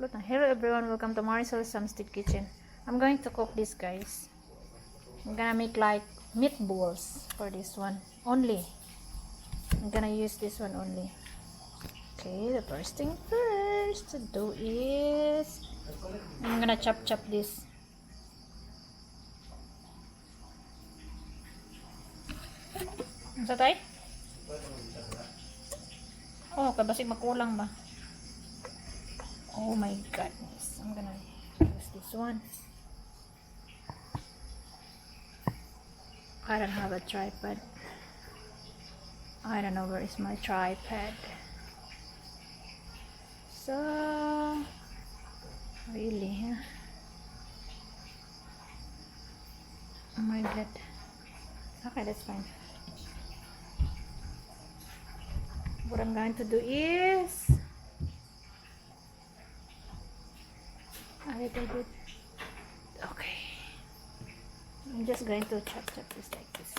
Hello everyone, welcome to Marisol's Samstead Kitchen. I'm going to cook this, guys. I'm gonna make like meatballs for this one only. I'm gonna use this one only. Okay, the first thing first to do is I'm gonna chop this. Ano tayo? Oh, kabasig makulang ba? Oh my goodness, I'm gonna use this one. I don't have a tripod. I don't know where is my tripod. So, really, huh? Oh my god. Okay, that's fine. What I'm going to do is a little bit. Okay, I'm just going to chop this like this.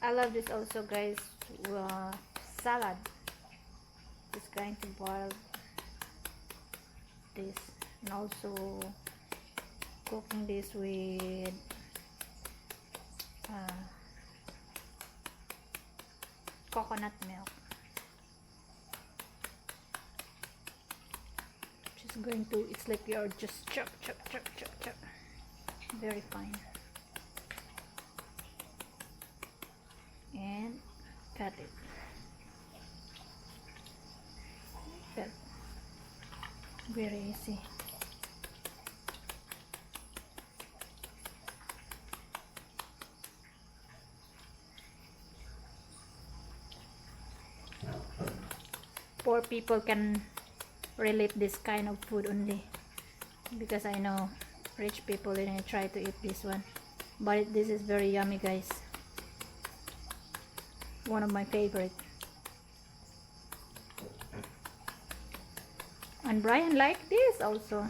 I love this also, guys. Salad. Just going to boil this and also cooking this with coconut milk. Just going to, it's like you're just chop very fine and cut it. That very easy. Poor people can relate this kind of food only, because I know rich people didn't try to eat this one, but this is very yummy, guys. One of my favorite. And Brian liked this also.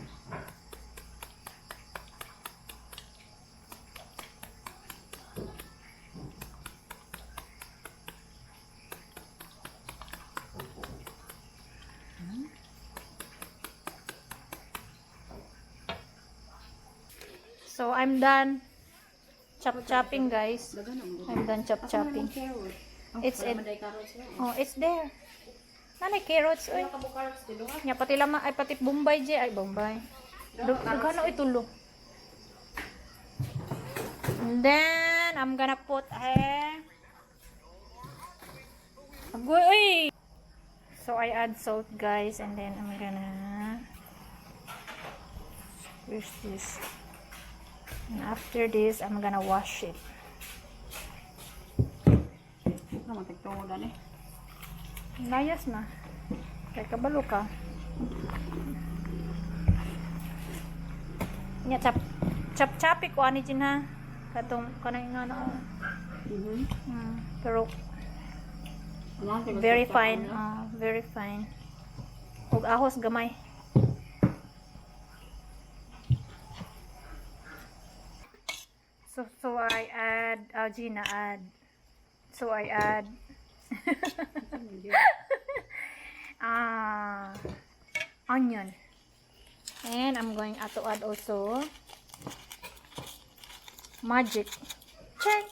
So I'm done chopping, guys. I'm done chopping. It's there. Nanay carrots oy. Nya pati lama ay pati bombay je ay bombay. Dugano itulo. And then I'm gonna put agoy. So I add salt, guys, and then I'm gonna use this. And after this, I'm gonna wash it. Layas na. Kaya kabalo ka. Nya chop ko ani din ha. Katong kanay nga na. Pero very fine. Very fine. Ug ahos gamay. So I add, Gina add. So I add onion. And I'm going to add also magic. Check.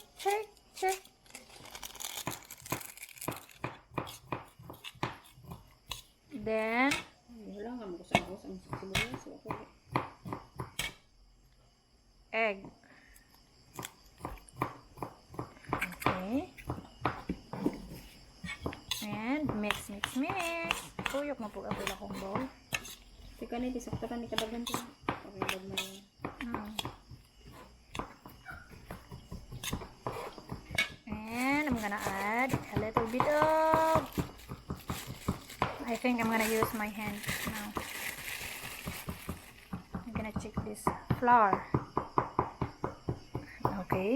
Then egg. Okay. And mix. Tuyok mo po ang pila kong bowl. Tika ni disaktakan ni kadagan ko. Okay, mo. And I'm gonna add a little bit of, I think I'm gonna use my hand now. I'm gonna check this flour. Okay.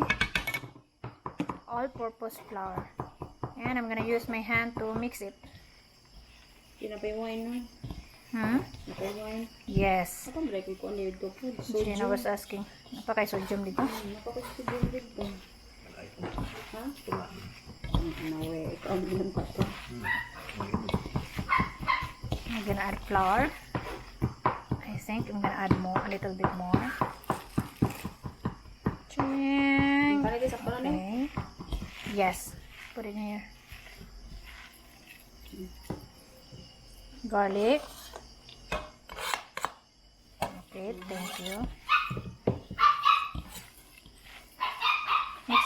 All-purpose flour. And I'm gonna use my hand to mix it. Pinapay wine no? Napay wine? Yes. Ako break ko ano dito po. Gina was asking. Napakay sodium dito? Napakay sodium dito. Ha? Nawe, ikaw ang ginampa ko. I'm gonna add flour. I think I'm gonna add more, a little bit more. Ching. Kaniti sakto na ni. Okay. Yes. Put it here. Garlic. Okay, thank you.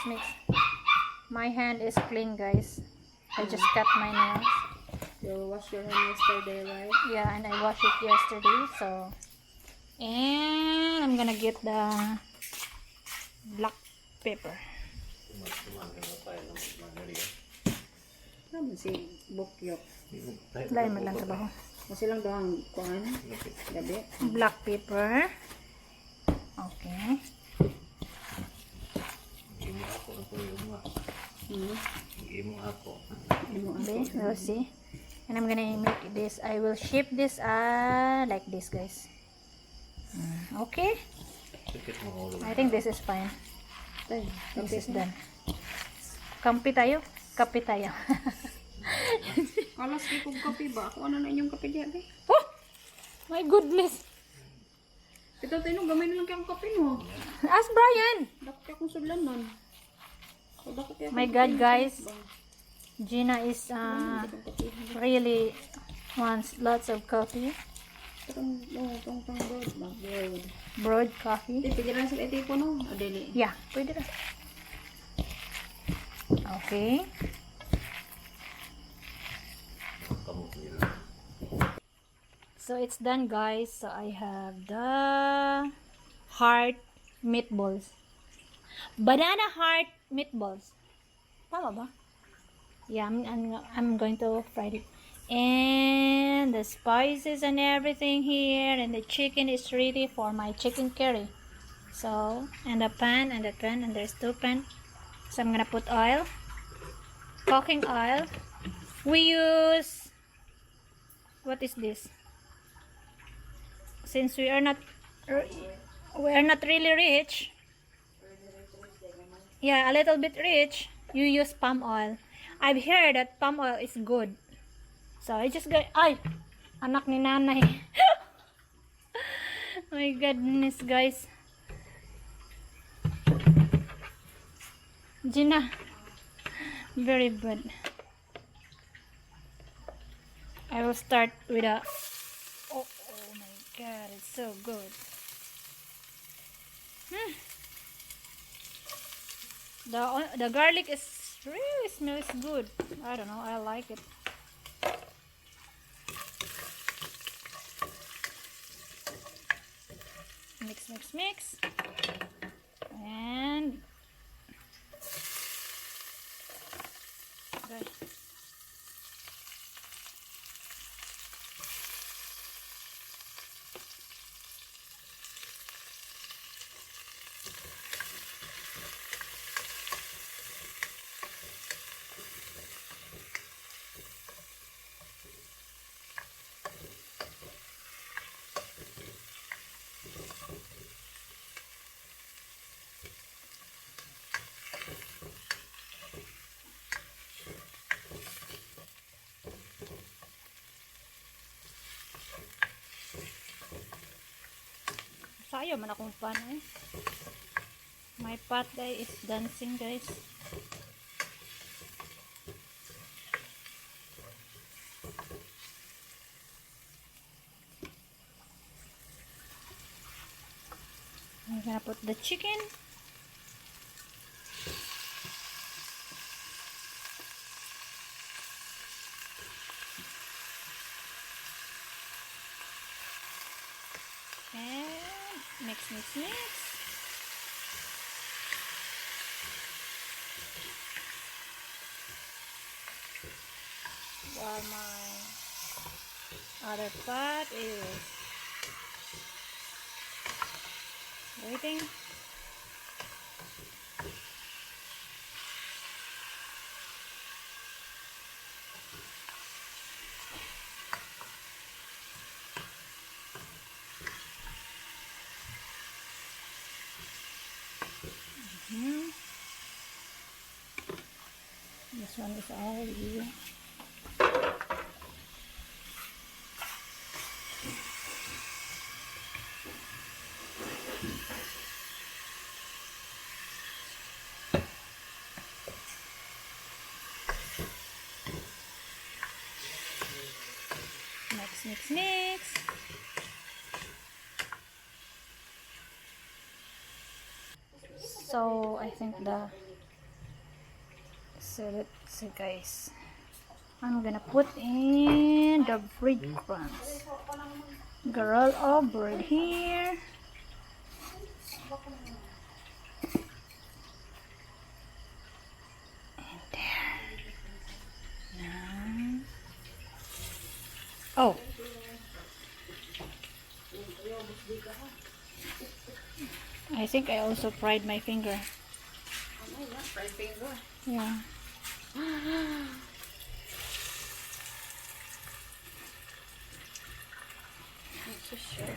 Mix. My hand is clean, guys. I just cut my nails. You wash your hand yesterday, right? Yeah, and I washed it yesterday, so. And I'm gonna get the black pepper. Ano si bukyok? Lain mo lang trabaho. Kasi lang daw ang kuhan. Gabi. Black pepper. Okay. Okay, we'll see. And I'm gonna make this. I will shape this like this, guys. Okay. I think this is fine. Tay, This is done. Kampi tayo. Kape tayo. Alas kay kog kape ba? Ako ano na inyong kape diya, be? Oh! My goodness. Ito tayo gamay na lang kayong kape no. Ask Brian. Dapat kay akong sudlan nun. My God, guys. Gina is really wants lots of coffee. Tong broad. Broad coffee. Di pigilan sila itipo no. Adeli. Yeah, pwede na. Okay. So it's done, guys. So I have the heart meatballs. Banana heart meatballs. Tama ba? Yeah, I'm going to fry it. And the spices and everything here, and the chicken is ready for my chicken curry. So, and the pan, and there's two pan. So I'm gonna put oil, cooking oil. We use, what is this? Since we are not really rich, yeah, a little bit rich, you use palm oil. I've heard that palm oil is good. So I just got, ay, anak ni nanay. My goodness, guys. Gina, very good. I will start with a, oh my God, it's so good. The garlic is really smells good. I don't know, I like it. Mix. And okay. Sayo man akong pan eh. My pot guy is dancing, guys. I'm gonna put the chicken. And mix. While my other pot is waiting. The This one is already. Mix. So I think let's see guys. I'm gonna put in the breadcrumbs. Roll over here. And there. Now. Oh. I think I also fried my finger. Fried finger. Yeah. So sure.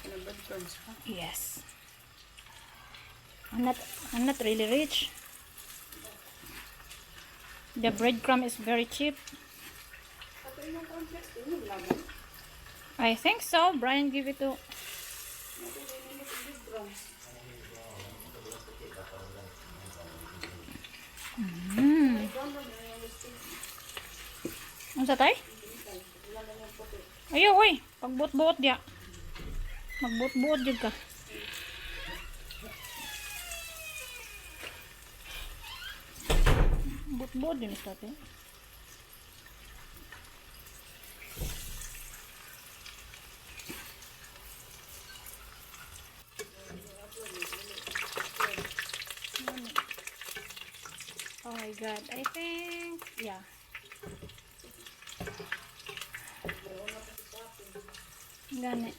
Breadcrumbs. Yes. I'm not really rich. The breadcrumb is very cheap. I think so. Brian give it to. Ano sa tay? Ayaw, oy. Pagbot-bot dia. Magbot-bot jud ka. Bot-bot din sa tay. Oh my god, I think, yeah. Gani.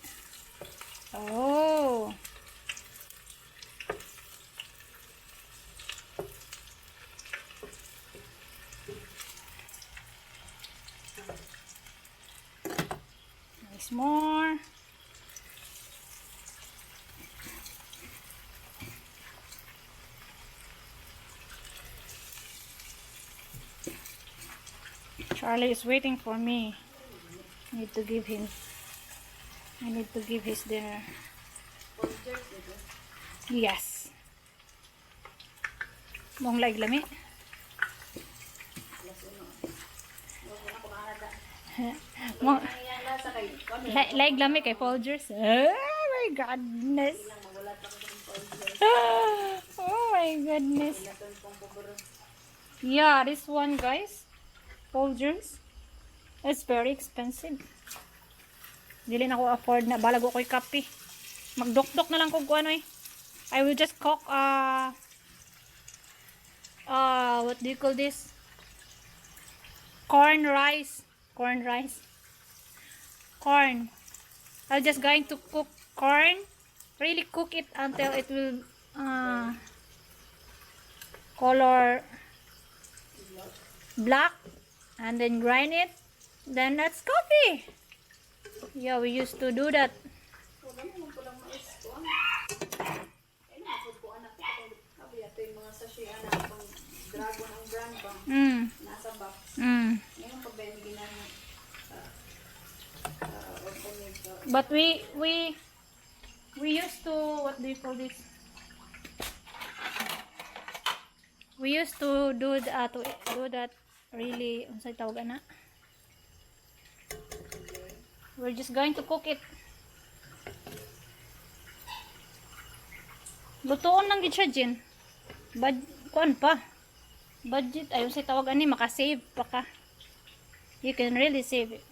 Oh. Nice more. Charlie is waiting for me. I need to give his dinner. Yes. Mong laig lami. Mong laig lami kay Folgers. Oh my goodness. Oh my goodness. Yeah, this one guys. Folgers. It's very expensive. Dili na ko afford na balago ko'y kape. Magdok-dok na lang ko ano eh. I will just cook what do you call this? Corn rice. I'm just going to cook corn. Really cook it until it will color black, and then grind it. Then that's coffee. Yeah, we used to do that. But we used to, what do you call this? We used to do that really, unsay tawag ana? We're just going to cook it. Lutoon lang gid siya, Jin. Kuan pa. Budget, ayun say tawag ani, maka-save pa ka. You can really save it.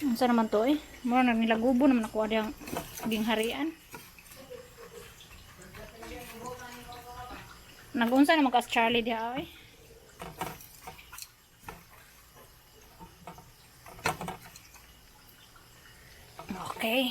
Unsa naman to eh? Mura na nilagubo naman ako adang gingharian. Nagunsa naman kas Charlie diha eh. Okay.